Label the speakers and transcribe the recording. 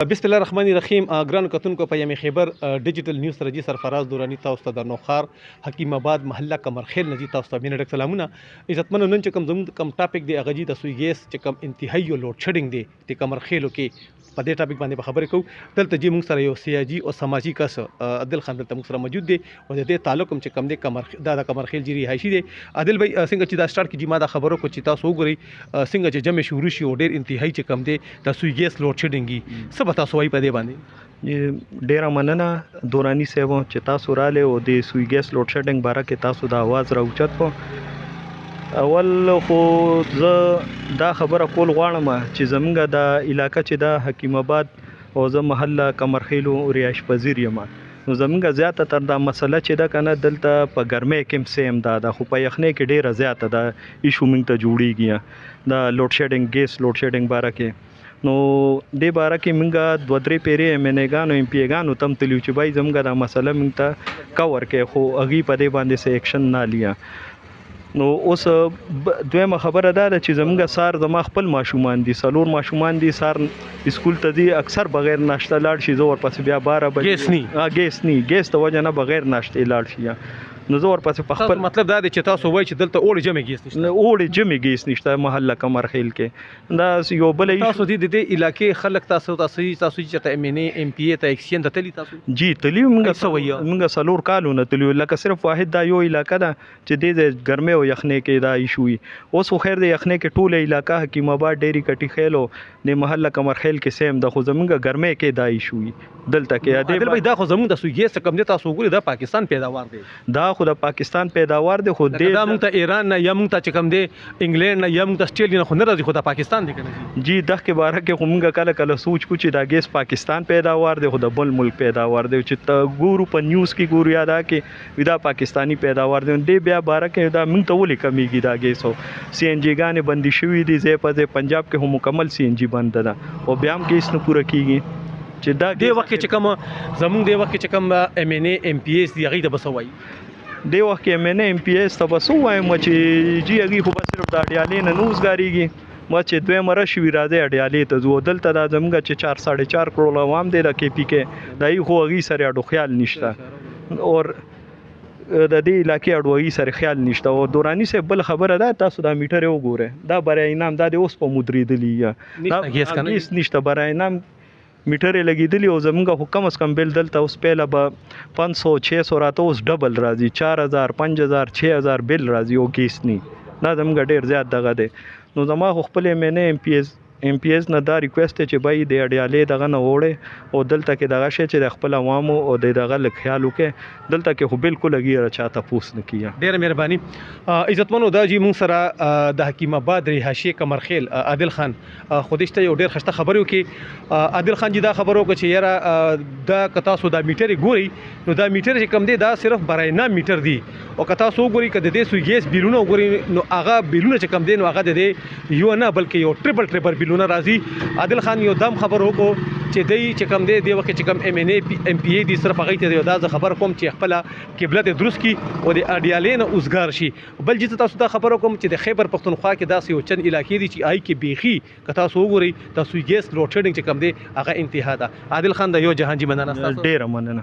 Speaker 1: بسم الله الرحمن الرحیم. ګرانو کتونکو په یم خیبر ډیجیټل نیوز سره جی سرفراز دورانی تاسو ته د نوخار حکیم آباد محله کمرخیل نجی تاسو ته مینه ډک سلامونه. عزتمنو نن چې کوم ټاپک دی هغه جی د سوی ګیس چې کوم انتهایی لوډ شیډینګ دی د کمرخیلو کې په دې ټاپک باندې خبرې کوو. دلته جی موږ سره یو سیاجی او سماجی کس عادل خان دلته موږ سره موجود دی او د دې تعلق چې کوم دی د کمرخیل جی رهایشي دی. عادل بھائی څنګه چې دا سٹارټ کی جی ما دا خبرو کو چې تاسو وګورئ څنګه چې جمع شروع شي او ډیر انتهایی چې کوم دی د سوی ګیس لوډ شیډینګ څه به تاسو وایي په دې باندې؟
Speaker 2: ډیره مننه دورانی صاحب چې تاسو رااله او د سوی ګیس لوډ شیډینګ باره کې تاسو د आवाज راوچت په اول خو زه دا خبره کول غواړم چې زمونږ د علاقه چې د حکیم آباد او زه محله کمرخیلو رهایش پذیر یم نو زمونږ زیاته تر دا مسله چې ده کنه دلته په ګرمۍ کې سیم ده خو په یخنۍ کې ډیره زیاته ده ایشو موږ ته جوړیږي د لوډ شیډینګ ګیس لوډ شیډینګ باره کې. نو دې باره کې موږ دوه درې پیرې ایم ان ګانو ایم پی ګانو تم تلیو چې بای زموږ دا مسله موږ ته کور کې خو هغوی په دې باندې څه ایکشن نه لیا. نو اوس دویمه خبره دا ده چې زموږ سار زما خپل ماشومان دي 4 ماشومان دي سار اسکول ته ځي اکثر بغیر ناشته لاړ شي زه ورپسې بیا 12 بجې ګیس ته وجه نه بغیر ناشتې لاړ شي. نو زه ورپسې په خپل
Speaker 1: مطلب دا دی چې تاسو وایي چې دلته اوړي جمع ګیس نشته
Speaker 2: اوړي جمع ګیس نشته محله کمرخیل کې دا یو بل
Speaker 1: تاسو د دې علاقې خلک تاسو چې ته ایم ان ایم پی ته ایکسچینج ته تلی تاسو
Speaker 2: جی تلی موږ 4 کالونه تلیو لکه صرف واحد دا یو علاقه ده چې د ګرمۍ او یخنۍ کې دا ایشو وي. اوس خو خیر د یخنۍ کې ټوله علاقه حکیم آباد ډیری کټی خیلو د محله کمرخیل کې سیم د خو زمونږ ګرمۍ کې دا ایشو وي دلته کې
Speaker 1: عادل بھائی دا خو زمونږ د سوی ګیس کم دی تاسو وګورئ دا پاکستان پیداوار دی
Speaker 2: دا خو د پاکستان پیداوار دی خو
Speaker 1: دا موږ ته ایران نه یا موږ ته چې کم دی انګلند نه یا موږ ته اسټریلیا نه خو نه راځي خو د پاکستان دی کنه
Speaker 2: جی دغه باره کې خو موږ کله کله سوچ کو چې دا ګیس پاکستان پیداوار دی خو د بل ملک پیداوار دی چې ته ګورو په نیوز کې ګورو یا دا کې ودا پاکستانی پیداوار دی دی بیا باره کې دا موږ ته ولې کمیږي دا ګیس او سی ان جی ګانې بندي شوې دي زه په پنجاب کې هم مکمل سی ان جی بند ده او بیا هم ګیس نه پوره کیږي چې دا
Speaker 1: دی وخت چې کوم زمونږ دی وخت چې کوم ایم ان ایم پی ایس دی هغه د بسوي
Speaker 2: دی وخت کې ایم ان ایم پی ایس ته بسو وایم چې جی هغه خو بس صرف د اډیالې نه نوزګاریږي ما چې دوی مره شوی راځي اډیالې ته زو دلته د زمونږ چې 4.5 کروڑ عوام دی د کې پی کې دای خو هغه سره اډو خیال نشته او د دې علاقې اډوي سره خیال نشته. او دورانی سے بل خبره ده تاسو دا میټر وګوره دا برای انعام دا اوس په مدریدلی دا هیڅ نشته برای انعام میټر لګیدلی او زمونږ خو کم از کم بل دلته اوس پهله به 500 600 راته اوس ډبل راځي 4000 5000 6000 بل راځي او ګیس نه دا زمونږ ډیر زیات دغه دی. نو زما خو خپل ایم ان ایم پی ایس نه دا ریکوست چې بای د اډیالې دغه نه وړي او دلته کې دغه شی چې د خپل عوامو او د دغه لک خیال وکړي دلته کې خو بالکل غیر چاته پوس نه کیه.
Speaker 1: ډیر مهرباني عزتمنو دا جی مون سره د حکیم آباد رهایشي کمرخیل عادل خان خودشته یو ډیر خسته خبرو کې عادل خان جی دا خبرو کو چې یاره دا کتا سو دا میټر ګوري نو دا میټر چې کم دی دا صرف برای نه میټر دی او کتا سو ګوري کده دې سوی ګیس بیلونه ګوري نو هغه بیلونه چې کم دی نو هغه د یو نه بلکې یو ټریپل بیلونه راځي. عادل خان یو دم خبر وکړو چې دی چې کم دی وخت چې کم ایم پی ای دی صرف هغه ته دا خبر کوم چې خپل قبله ته درست کی او د اډیالې نه اوسګار شي. بل چې تاسو دا خبر کوم چې د خیبر پختونخوا کې داسې یو چند علاقې دي چې آی کې بیخي کتا سو وګوري تاسو ګیس لوډ شیډینګ چې کم دی هغه انتها ده. عادل خان دا یو جهان جی مننه
Speaker 2: ډیر مننه.